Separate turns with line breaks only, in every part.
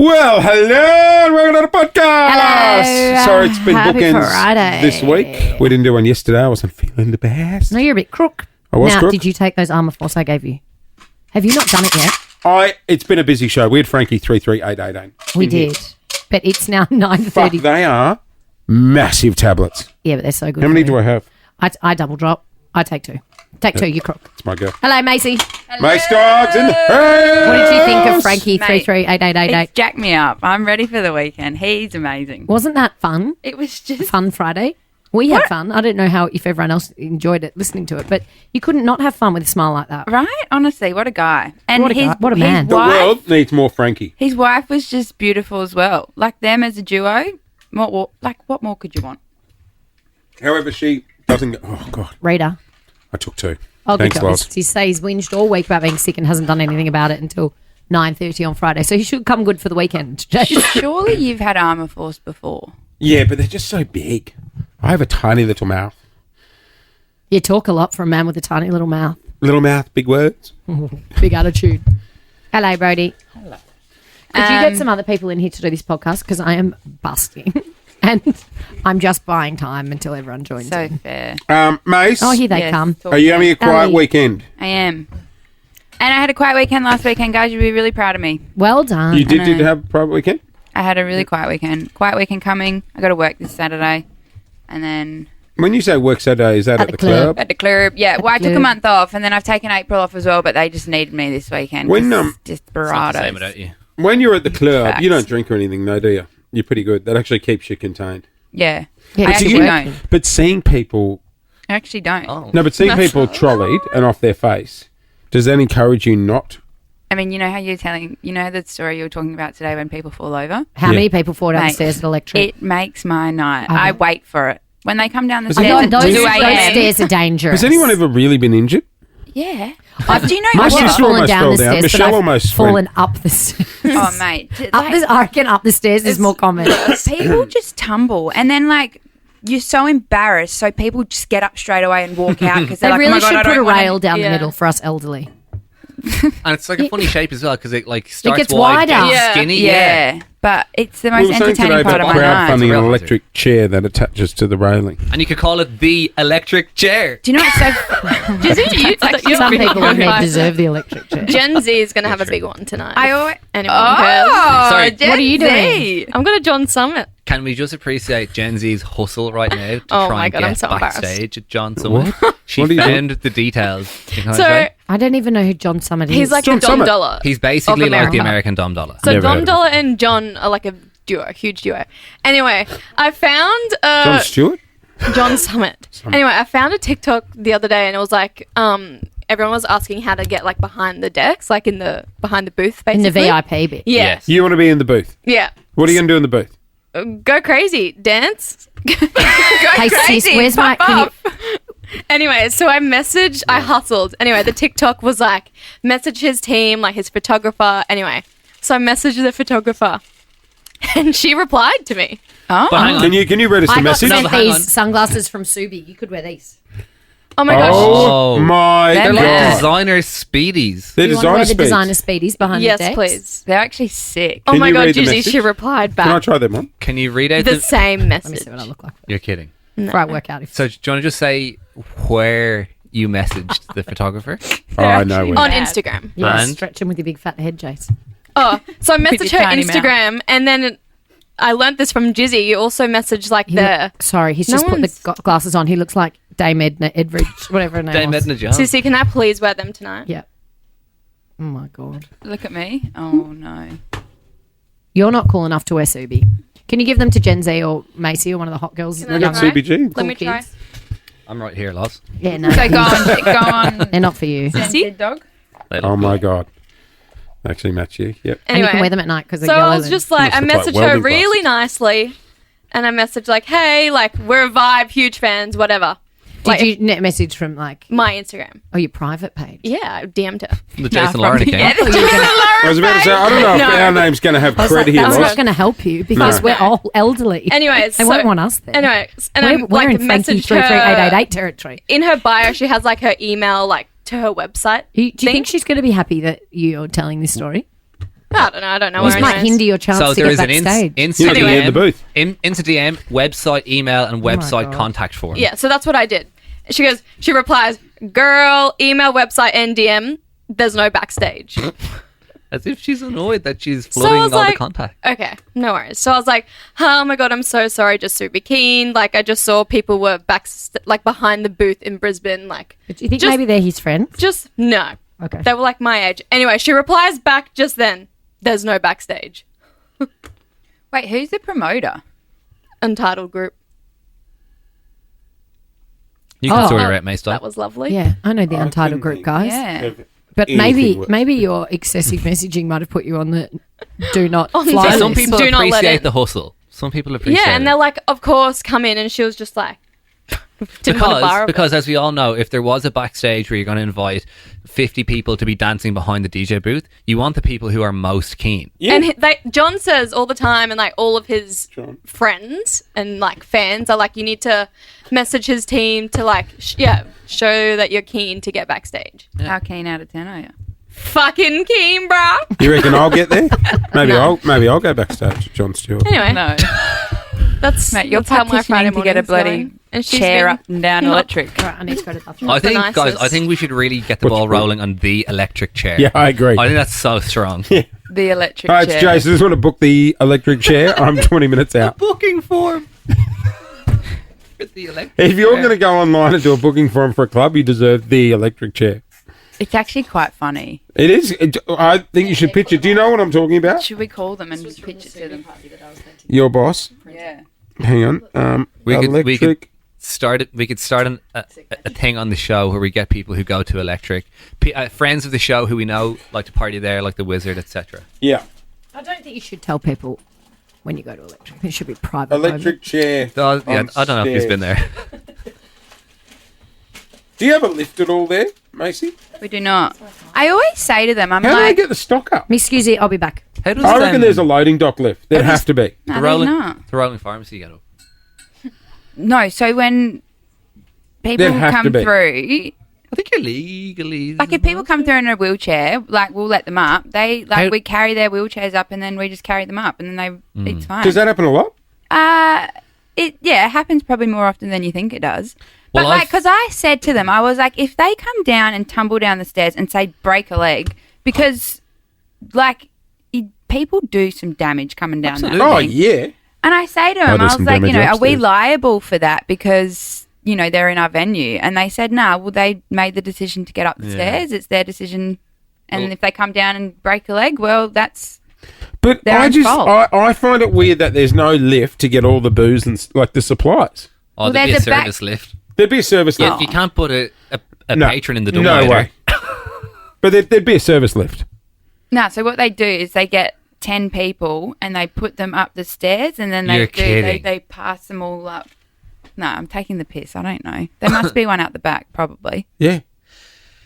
Well, hello, and welcome to the podcast.
Hello.
Sorry, it's been
Happy
bookends
Friday.
this week. We didn't do one yesterday. I wasn't feeling the best.
No, you're a bit crook.
I was
now,
crook.
did you take those armour force I gave you? Have you not done it yet?
It's been a busy show. We had Frankie 33888.
We did. But it's now 9:30.
Fuck, they are massive tablets.
Yeah, but they're so good.
How many do I have?
I double drop. I take two. Take two, you crook.
It's my girl.
Hello, Macy.
Mace Dogs in the house.
What did you think of Frankie
Mate,
338888?
It's jacked me up. I'm ready for the weekend. He's amazing.
Wasn't that fun?
It was just
Fun Friday? We had fun. I don't know if everyone else enjoyed it listening to it, but you couldn't not have fun with a smile like that.
right. Honestly, what a guy! And
What a guy. What a man.
The world needs more Frankie.
His wife was just beautiful as well. Like them as a duo. What more could you want?
However, she doesn't... Oh, God.
Rita.
I took two.
Oh, good
Thanks,
job.
Loz.
He says he's whinged all week about being sick and hasn't done anything about it until 9:30 on Friday. So he should come good for the weekend.
Surely you've had Armour Force before.
Yeah, but they're just so big. I have a tiny little mouth.
You talk a lot for a man with a tiny little mouth.
Little mouth, big words.
Big attitude. Hello, Brody. Hello. Could you get some other people in here to do this podcast? Because I am busting. And I'm just buying time until everyone joins
So
in.
fair.
Mace,
Oh, here they
Yes,
come.
talk
are you
to
having
me.
a quiet
Ellie.
weekend?
I am. And I had a quiet weekend last weekend, guys. You'd be really proud of me.
Well done.
You did have a private weekend?
I had a really quiet weekend. Quiet weekend coming. I got to work this Saturday. And then
When you say work Saturday, is that at the club?
at the club. Yeah, well, I took a
club.
month off and then I've taken April off as well, but they just needed me this weekend.
When,
'cause
It's
desperados.
don't you?
When you're at the club,
Facts.
you don't drink or anything, though, do you? You're pretty good. That actually keeps you contained.
Yeah.
Yeah,
I
but
actually
you-
don't.
But seeing people...
I actually don't.
Oh.
No, but seeing people trolleyed and off their face, does that encourage you not?
I mean, you know how you're telling, you know the story you were talking about today when people fall over?
How
Yeah.
many people fall down the
Mate,
stairs at Electric?
It makes my night.
I
I
know.
wait for it. When they come down the
Has
stairs
anyone-
at
those
2
Those
a.m.
stairs are dangerous.
Has anyone ever really been injured?
Yeah. Do you know
My
I've
what?
never
sister
fallen
almost
down
fell
the
down.
stairs,
Michelle
but I've
almost
fallen
went.
up the stairs.
Oh, mate.
I reckon up the stairs is more common.
People just tumble. And then, like, you're so embarrassed, so people just get up straight away and walk out because
They
they're like,
really
oh my God,
should
I
put a
don't wanna-"
rail down the
Yeah.
middle for us elderly.
And it's like a funny shape as well because it like starts
gets
wide,
wider.
gets
Yeah.
skinny.
Yeah. But it's the
We
most
were saying
entertaining
today
part
about
of my night.
crowdfunding an
Real
electric chair that attaches to the railing.
And you could call it the electric chair.
Do you know what's so...
Some people in there deserve the electric chair.
Gen Z is going to have a big one tonight.
I always...
Anyone cares?
Oh,
Sorry.
Gen
What are you
Z.
I'm going to John Summit.
Can we just appreciate Gen Z's hustle right now to
Oh
try
my
and
God,
get
I'm so embarrassed.
backstage at John Summit? She
What are you doing?
found the details. Can I
So
say?
I don't even know who John Summit is.
he's like
John
the Dom
Summit.
Dollar.
He's basically
of
like the
America.
American Dom Dollar.
So
Never heard
Dom
of
Dollar and John are like a duo, a huge duo. Anyway, I found
John Stewart?
John Summit. Anyway, I found a TikTok the other day and it was like everyone was asking how to get like behind the decks, like behind the booth
in
basically.
the VIP bit.
Yeah.
Yes.
You want to be in the booth.
Yeah.
What are you going to do in the booth?
Go crazy. Dance.
Hey, sis, where's my...
Pop
Can you,
up. Anyway, so I messaged, I hustled. Anyway, the TikTok was like, message his team, like his photographer. Anyway, so I messaged the photographer and she replied to me.
Oh.
But hang on.
Can you read us
I
the
got
message?
No,
sent
but hang on.
these sunglasses from Subi. You could wear these.
Oh my gosh.
Oh,
Oh.
my
They're
They're like
God.
designer speedies.
They're
You want to wear
designer
the
speeds.
designer speedies behind
Yes,
the decks?
please.
They're actually sick.
Oh
Can
my
you
God,
read the
Gizzy,
message?
she replied
Can I
back.
try them on?
Can you read out
The same
Let me
message.
see what I look like.
You're kidding.
Before I work out. If
So do you want to just say where you messaged the photographer?
Oh, I know. where.
On
Bad.
Instagram.
yeah,
And?
stretch him with your big fat head, Jace.
Oh, so I
With
messaged
your
her
tiny mouth.
Instagram and then I learnt this from Jizzy. You also messaged like
Sorry, he's
No
just put the
one's-
glasses on. He looks like Dame Edna Edridge, whatever her name
Dame
was.
Edna John.
Sissy, can I please wear them tonight?
Yeah. Oh my God.
Look at me. Oh, no.
You're not cool enough to wear Subi. Can you give them to Gen Z or Macy or one of the hot girls?
Can I
I got
try?
CBG.
Let me
Cool
try.
kids?
I'm right here, Loz.
Yeah, no.
So go on.
They're not for you.
Sissy dog.
Oh, my God. Actually match you. Yep.
And you
Anyway,
can wear them at night because they're
so
yellow.
I was just like, I
Must look like
messaged her
welding
really
glasses.
nically, and I messaged like, "Hey, like we're a vibe, huge fans, whatever."
Did
Like,
you net message from like,
my Instagram?
oh, your private page?
Yeah, I DM'd her.
The Jason Lauren account.
Yeah, the Jason
I was about to say, I don't know if
No.
our name's going to have
I was
credit
like,
here,
that's
Loz.
not going to help you because
No.
we're all elderly.
Anyways,
they won't want us there.
Anyways, and
we're,
I like
in Frankie
messaged her
33888 territory.
in her bio. She has like her email like to her website.
Do you think
thing.
she's going to be happy that you're telling this story?
I don't know.
This
where
might
anyways.
hinder your chance
So
to
there
get
is an
backstage.
Insta
Anyway.
DM,
In the booth.
Insta DM, website, email, and website
God.
contact form.
Yeah, so that's what I did. She replies, girl, email, website, and DM. There's no backstage.
As if she's annoyed that she's
So I
flooding
was
all
like,
the contact.
Okay, no worries. So I was like, oh my God, I'm so sorry, just super keen. Like, I just saw people were behind the booth in Brisbane. Like,
Do you think
just-
maybe they're his friends?
just no.
Okay.
They were like my age. Anyway, she replies back just then, there's no backstage.
Wait, who's the promoter?
Untitled group.
You can
Oh.
sort it out, mate.
That was lovely.
Yeah, I know the
I
Untitled
couldn't
Group guys.
Yeah.
But
Anything works.
maybe your excessive messaging might have put you on the do not
On
fly
the-
list.
Some people
Do not let
appreciate
it-
the hustle. Some people appreciate
Yeah, and
it.
they're like, of course, come in. And she was just like, didn't want to borrow.
Because as we all know, if there was a backstage where you're going to invite 50 people to be dancing behind the DJ booth, you want the people who are most keen.
Yeah.
And John says all the time, and like all of his
John.
friends and like fans are like, you need to message his team to like, show that you're keen to get backstage.
How keen out of 10 are you?
Fucking keen, bruh.
You reckon I'll get there? Maybe I'll go backstage, John Stewart.
Anyway,
No.
that's
Mate, you're
that's how my Friday
petitioning to get a
morning's
bloody
going. And she's
chair
been
up and down
not-
electric.
Right, I need to go to the bathroom.
I
the
think, guys,
nicest.
I think we should really get the ball rolling on the electric chair.
Yeah, I agree.
I think that's so strong.
The electric
All right, it's
chair.
Jason. Just want to book the electric chair. I'm 20 minutes out.
Booking form. The electric
If you're going to go online and do a booking form for a club, you deserve the electric chair.
It's actually quite funny.
It is. I think you should pitch it. Do you know what I'm talking about?
Should we call them and pitch it to them?
Your boss.
Yeah.
Hang on.
We could
Electric.
we could start a thing on the show where we get people who go to electric, friends of the show who we know like to party there, like the Wizard, etc.
Yeah.
I don't think you should tell people when you go to electric. It should be private.
Electric chair.
I don't know if he's been there.
Do you have a lift at all there, Macy?
We do not. I always say to them, I'm
How do they
like,
get the stock up?
Excuse me, I'll be back.
How does
I reckon there's a loading dock lift. There'd have to be.
no,
the
there's
rolling
not.
the rolling pharmacy get up.
No, so when people
There'd have
come
to be.
through,
I think you're legally
like if people come through in a wheelchair, like we'll let them up. They like
How-
we carry their wheelchairs up and then we just carry them up and then it's fine.
Does that happen a lot?
It happens probably more often than you think it does. But
Well,
like,
I've-
because I said to them, I was like, if they come down and tumble down the stairs and say break a leg, because like people do some damage coming down that
Oh,
thing.
yeah.
And I say to
I
them,
do
I was
some
like,
damage
are we
upstairs.
liable for that because they're in our venue? And they said, no. Well, they made the decision to get up the
Yeah.
stairs. It's their decision. And
Well-
if they come down and break a leg, well, that's
But
Their
I
own
just,
fault.
I find it weird that there's no lift to get all the booze and like the supplies.
Oh,
Well,
there'd be a
there's a back-
service lift.
There'd be a service
Yeah,
lift.
you can't put a
No.
patron in the door.
No
either.
way. But there'd be a service lift.
no. So what they do is they get 10 people and they put them up the stairs and then
You're
they
kidding.
they pass them all up. No, I'm taking the piss. I don't know. There must be one out the back, probably.
Yeah.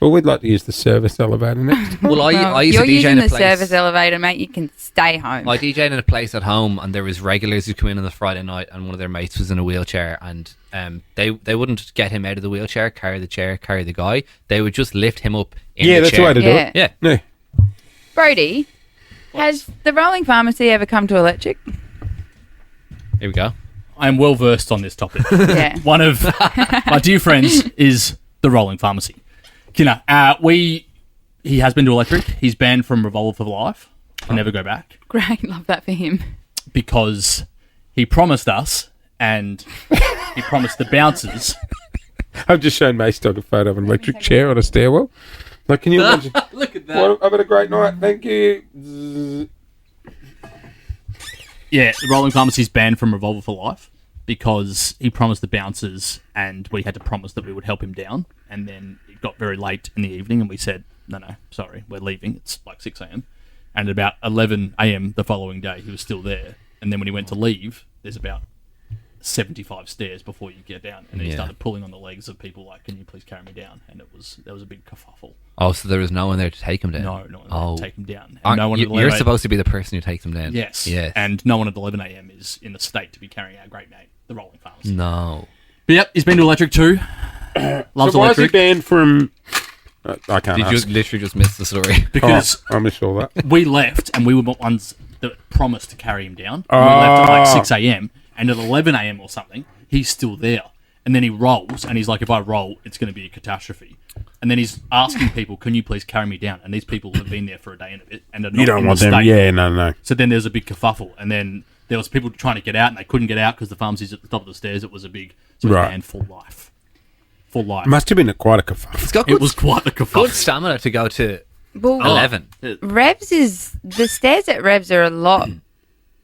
Well, we'd like to use the service elevator next.
Well, I
Well,
used
you're
to DJ
using
in a
the
place.
service elevator, mate. You can stay home.
I DJ'd in a place at home, and there was regulars who come in on the Friday night, and one of their mates was in a wheelchair, and they wouldn't get him out of the wheelchair, carry the guy. They would just lift him up. In
Yeah,
the
that's the
chair.
way to do
Yeah.
it.
Yeah.
Yeah.
Brody, has the rolling pharmacy ever come to electric?
Here we go.
I'm well versed on this topic.
Yeah.
One of my dear friends is the Rolling Pharmacy. He has been to electric. He's banned from Revolver for Life. Can never go back
Great. Love that for him.
because he promised us and he promised the bouncers.
I've just shown Mace Dog a photo of an electric chair on a stairwell. Like, can you imagine?
Look at
Well, I've had a great night. Thank you. Zzz.
Yeah, the Rolling Pharmacy's banned from Revolver for Life because he promised the bouncers and we had to promise that we would help him down. And then it got very late in the evening and we said, no, sorry, we're leaving. It's like 6 a.m. And at about 11 a.m. the following day, he was still there. And then when he went to leave, there's about 75 stairs before you get down. And he
Yeah.
started pulling on the legs of people like, can you please carry me down? And there was a big kerfuffle.
Oh, so there was no one there to take him down?
No one
Oh.
to take him down. And
Aren't-
no one at
you're
11
supposed to be the person who takes him down.
Yes.
Yes.
And no one at 11 a.m. is in the state to be carrying our great mate, the Rolling Pharmacy.
No.
But yep, he's been to electric too. Loves
So why is he
electric.
banned from I can't
Did you
ask.
literally just miss the story?
Because
I missed all that.
we left and we were the ones that promised to carry him down. We left at like 6 a.m. and at 11 a.m. or something, he's still there. And then he rolls and he's like, if I roll, it's going to be a catastrophe. And then he's asking people, can you please carry me down? And these people have been there for a day and a bit and are not
You don't
in
want
the
them.
state.
Yeah, no.
So then there's a big kerfuffle, and then there was people trying to get out, and they couldn't get out because the pharmacy's at the top of the stairs. It was a big
Right.
banned for life. For life.
Must have been quite a kerfuffle.
It's got
It was quite a
good
kerfuffle.
stamina to go to
Well,
11.
Revs is the stairs at Revs are a lot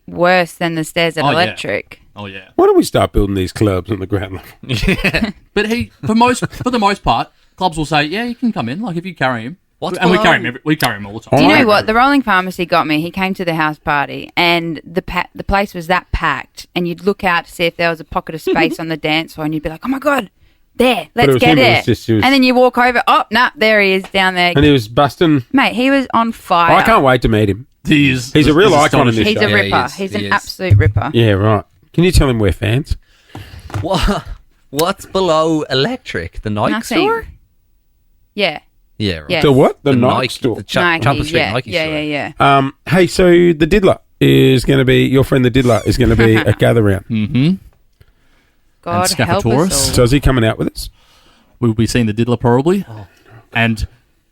worse than the stairs at
Oh, yeah.
Electric.
Oh yeah.
Why don't we start building these clubs on the ground level?
But for the most part, clubs will say, yeah, you can come in. Like if you carry him,
What's
and we
below-
carry him. We carry him all the time.
Do you know
Alright.
what? The rolling pharmacy got me. He came to the house party, and the place was that packed, and you'd look out to see if there was a pocket of space on the dance floor, and you'd be like, "Oh my god, there!
But it
Let's
was
get
him, it
there!"
was just- it was-
And then you walk over. Oh, nah, there he is down there.
And he was busting.
Mate, he was on fire.
I can't wait to meet him.
He's
a real icon in this
He's
show.
a
Yeah, he
ripper.
is.
He's
He
an
is.
absolute ripper.
Yeah, right. Can you tell him we're fans?
What's below Electric? The Nike
Nothing.
store?
Yeah.
Yeah, right.
Yeah.
The what? The,
The
Nike
Nike
store.
The
Nike.
Champion Street
Yeah.
Nike
Yeah.
store.
Yeah.
Hey, so the Diddler is going to be, your friend the Diddler is going to be at Gather Round.
Mm-hmm.
God
And
help
Scapatoris.
us all.
So is he coming out with us?
We'll be seeing the Diddler probably. And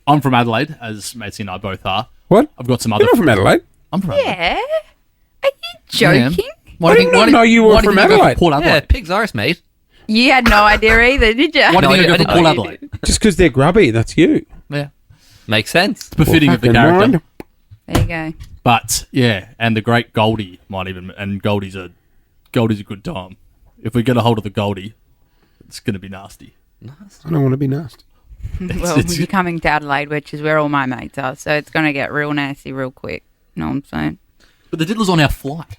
I'm from Adelaide, as Macy and I both are.
What?
I've got some other.
You're not from Adelaide?
I'm from Adelaide.
Yeah. Are you
I am.
joking?
Why
I
do
did
you
not
think-
know you were
why do you
from
think I go for
Adelaide.
Port
Yeah,
Adelaide.
pig's arse, mate.
You had no idea either, did you?
Why do
No,
you think
I
I go for
didn't
Port
know.
Adelaide?
Just because they're grubby, that's you.
Yeah.
Makes sense.
It's befitting of the
Fucking
character.
mind.
There you go.
But yeah, and the great Goldie might even, and Goldie's a good time. If we get a hold of the Goldie, it's going to be nasty.
I don't want to be nasty.
Well, you're coming to Adelaide, which is where all my mates are, so it's going to get real nasty real quick. You know what I'm saying?
But the Diddler's on our flight.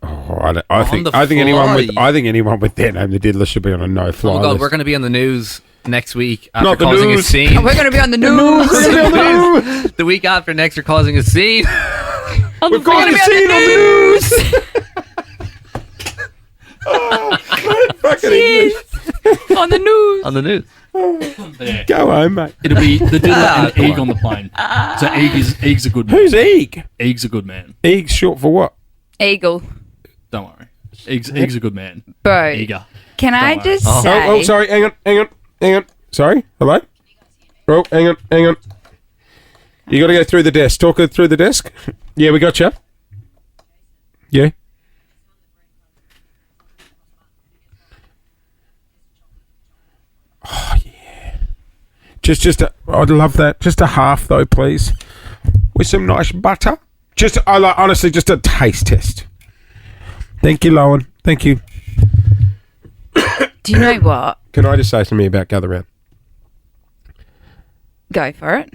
Oh, I think
the
anyone with their name, the Diddler, should be on a no-fly
Oh my god,
list.
we're going to be on the news next week after
Not the
causing a
news.
scene.
We're going to be on the news.
The week after next, we're causing a scene.
We've got to see on the news. Fucking English.
on the news.
on the news.
Yeah.
Go home, mate.
It'll be the Diddler and
come
Eeg
on.
on the plane. So Eeg's a good man.
Who's Eeg?
Eeg's a good man.
Eeg's short for what?
Eagle.
Don't worry. Eeg's a good man.
Bro,
Eager.
can I
Don't worry.
just say...
Oh, sorry. Hang on. Sorry. Hello? Oh, hang on. You got to go through the desk. Talk through the desk. Yeah, we got you. Yeah. Oh, yeah. I'd love that. Just a half, though, please. With some nice butter. Honestly, just a taste test. Thank you, Lowen. Thank you.
Do you know what?
Can I just say something about Gather Round?
Go for it.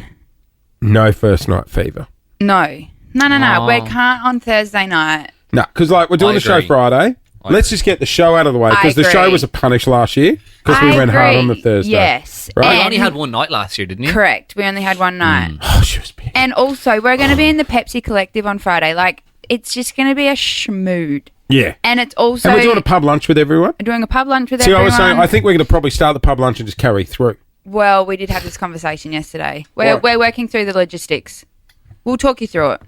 No first night fever.
No. No.
Oh.
We can't on Thursday night.
No, because we're doing
I
the show
agree.
Friday. Let's just get the show out of the way,
I
because the show
agree.
was a punish last year because we
I
went hard
agree.
on the Thursday.
Yes.
Right?
You
And-
only had one night last year, didn't you?
Correct. We only had one night.
Oh, she was big.
And also, we're going to be in the Pepsi Collective on Friday. Like, it's just going to be a schmood.
Yeah.
And it's also...
And we're doing a pub lunch with everyone.
doing a pub lunch with
See,
everyone.
I was saying, I think we're going to probably start the pub lunch and just carry through.
Well, we did have this conversation yesterday.
What?
We're working through the logistics. We'll talk you through it.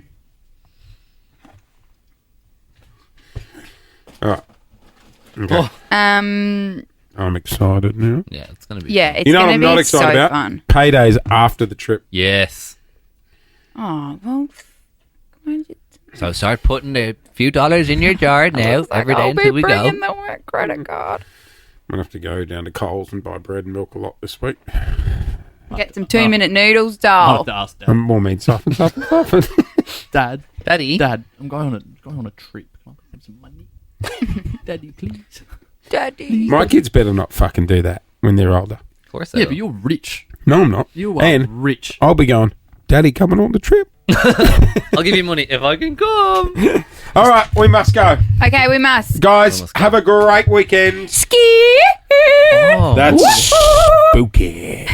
All right. Okay. I'm excited now.
Yeah, it's going to be.
Yeah, it's
You know what
going
I'm
to
not
be
excited
so
about?
fun.
Paydays after the trip.
Yes.
Oh, well...
So start putting a few dollars in your jar now every day until we go.
I'll be bringing the work credit card.
I'm going to have to go down to Coles and buy bread and milk a lot this week.
Get some 2-minute noodles,
I'll
doll.
have to ask Dad.
More meat stuff.
Dad,
Daddy.
I'm going on a trip. Can I have some money? Daddy, please.
Daddy.
My kids better not fucking do that when they're older.
Of course I
Yeah,
will.
but you're rich.
No, I'm not.
You are
And
rich.
I'll be going, Daddy, coming on the trip.
I'll give you money if I can come.
All right, we must go.
Okay, we must.
Guys,
Almost
have a great weekend.
Ski.
Oh.
That's spooky.